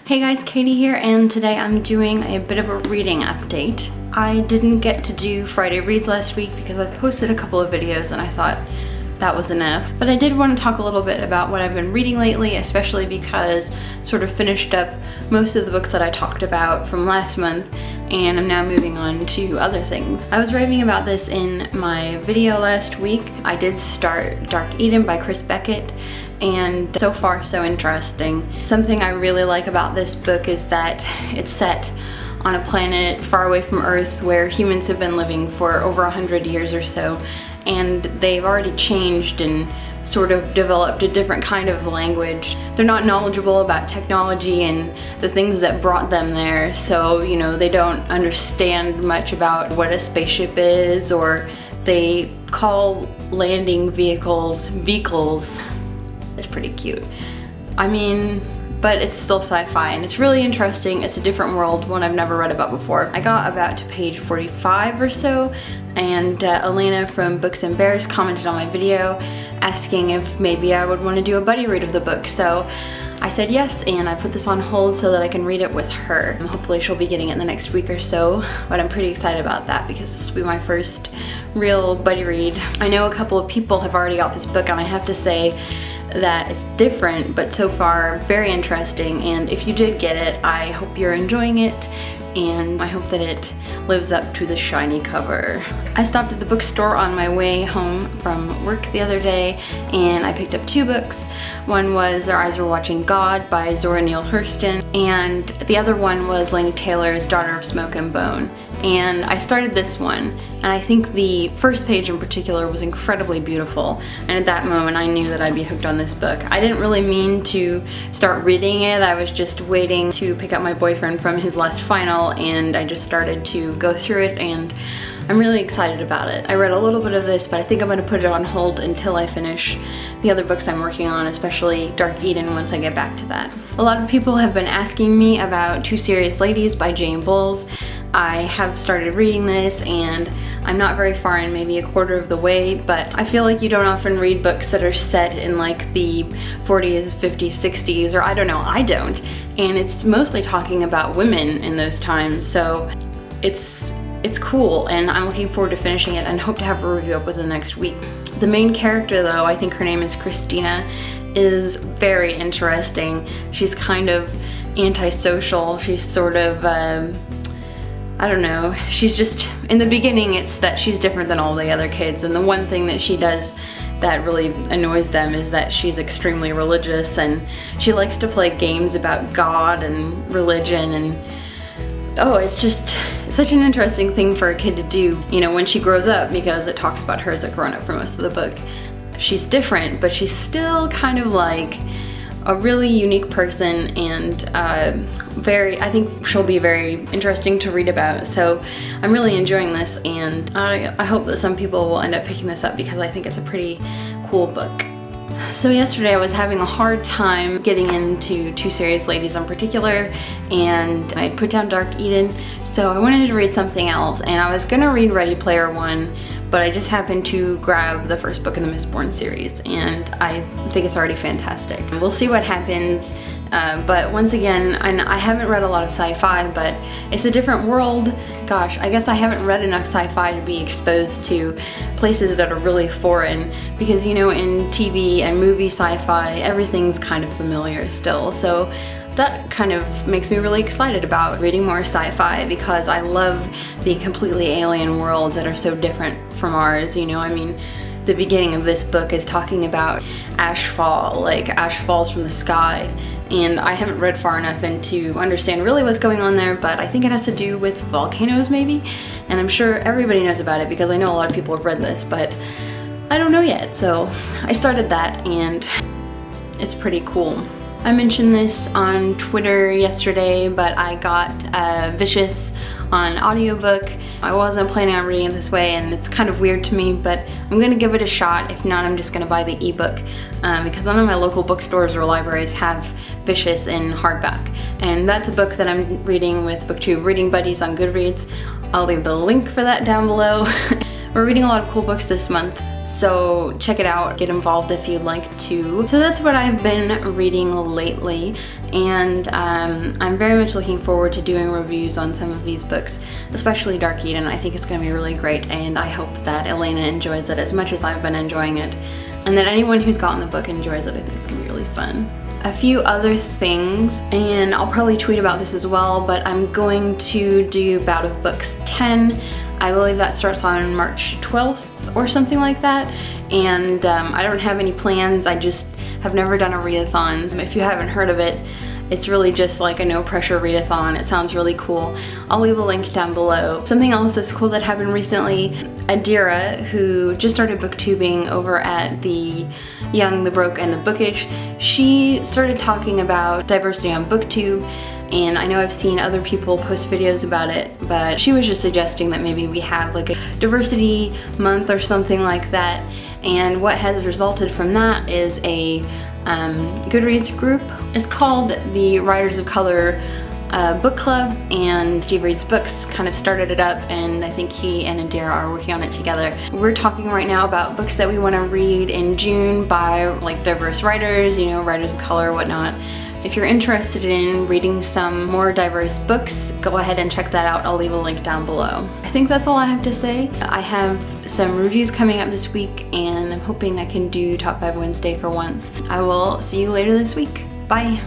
Hey guys, Katie here, and today I'm doing a bit of a reading update. I didn't get to do Friday Reads last week because I posted a couple of videos and I thought that was enough. But I did want to talk a little bit about what I've been reading lately, especially because I sort of finished up most of the books that I talked about from last month and I'm now moving on to other things. I was raving about this in my video last week. I did start Dark Eden by Chris Beckett, and so far so interesting. Something I really like about this book is that it's set on a planet far away from Earth where humans have been living for over 100 years or so, and they've already changed and sort of developed a different kind of language. They're not knowledgeable about technology and the things that brought them there, so they don't understand much about what a spaceship is, or they call landing vehicles vehicles. It's pretty cute. But it's still sci-fi and it's really interesting. It's a different world, one I've never read about before. I got about to page 45 or so, and Elena from Books&Bears commented on my video asking if maybe I would want to do a buddy read of the book. So I said yes, and I put this on hold so that I can read it with her. Hopefully she'll be getting it in the next week or so, but I'm pretty excited about that because this will be my first real buddy read. I know a couple of people have already got this book, and I have to say that it's different, but so far very interesting, and if you did get it, I hope you're enjoying it, and I hope that it lives up to the shiny cover. I stopped at the bookstore on my way home from work the other day, and I picked up two books. One was Their Eyes Were Watching God by Zora Neale Hurston, and the other one was Laini Taylor's Daughter of Smoke and Bone. And I started this one, and I think the first page in particular was incredibly beautiful, and at that moment I knew that I'd be hooked on this book. I didn't really mean to start reading it. I was just waiting to pick up my boyfriend from his last final, and I just started to go through it, and I'm really excited about it. I read a little bit of this, but I think I'm going to put it on hold until I finish the other books I'm working on, especially Dark Eden, once I get back to that. A lot of people have been asking me about Two Serious Ladies by Jane Bowles. I have started reading this, and I'm not very far in, maybe a quarter of the way, but I feel like you don't often read books that are set in like the 40s, 50s, 60s, or I don't know, I don't. And it's mostly talking about women in those times, so it's cool, and I'm looking forward to finishing it and hope to have a review up within the next week. The main character, though, I think her name is Christina, is very interesting. She's kind of antisocial. She's sort of, I don't know, she's just, in the beginning it's that she's different than all the other kids, and the one thing that she does that really annoys them is that she's extremely religious, and she likes to play games about God and religion, and it's just such an interesting thing for a kid to do, when she grows up, because it talks about her as a grown-up for most of the book. She's different, but she's still kind of like a really unique person, and I think she'll be very interesting to read about. So I'm really enjoying this, and I hope that some people will end up picking this up because I think it's a pretty cool book. So yesterday I was having a hard time getting into Two Serious Ladies in particular, and I put down Dark Eden, so I wanted to read something else, and I was gonna read Ready Player One, but I just happened to grab the first book in the Mistborn series, and I think it's already fantastic. We'll see what happens, but once again, I haven't read a lot of sci-fi, but it's a different world. Gosh, I guess I haven't read enough sci-fi to be exposed to places that are really foreign, because in TV and movie sci-fi, everything's kind of familiar still, so that kind of makes me really excited about reading more sci-fi, because I love the completely alien worlds that are so different from ours. The beginning of this book is talking about ashfall, like ash falls from the sky, and I haven't read far enough in to understand really what's going on there, but I think it has to do with volcanoes maybe, and I'm sure everybody knows about it because I know a lot of people have read this, but I don't know yet. So I started that, and it's pretty cool. I mentioned this on Twitter yesterday, but I got Vicious on audiobook. I wasn't planning on reading it this way, and it's kind of weird to me, but I'm gonna give it a shot. If not, I'm just gonna buy the ebook because none of my local bookstores or libraries have Vicious in hardback. And that's a book that I'm reading with Booktube Reading Buddies on Goodreads. I'll leave the link for that down below. We're reading a lot of cool books this month, So check it out, get involved if you'd like to. So that's what I've been reading lately, and I'm very much looking forward to doing reviews on some of these books, especially Dark Eden. I think it's going to be really great, and I hope that Elena enjoys it as much as I've been enjoying it, and that anyone who's gotten the book enjoys it. I think it's going to be really fun. A few other things, and I'll probably tweet about this as well, but I'm going to do Bout of Books 10. I believe that starts on March 12th or something like that, and I don't have any plans. I just have never done a readathon. If you haven't heard of it, it's really just like a no pressure readathon. It sounds really cool. I'll leave a link down below. Something else that's cool that happened recently, Adira, who just started booktubing over at the Young, the Broke, and the Bookish, she started talking about diversity on Booktube, and I know I've seen other people post videos about it, but she was just suggesting that maybe we have like a diversity month or something like that, and what has resulted from that is a Goodreads group. It's called the Writers of Color book club, and SteveReadsBooks kind of started it up, and I think he and Adira are working on it together. We're talking right now about books that we want to read in June by like diverse writers, you know, writers of color, whatnot. If you're interested in reading some more diverse books, go ahead and check that out. I'll leave a link down below. I think that's all I have to say. I have some reviews coming up this week, and I'm hoping I can do Top 5 Wednesday for once. I will see you later this week. Bye.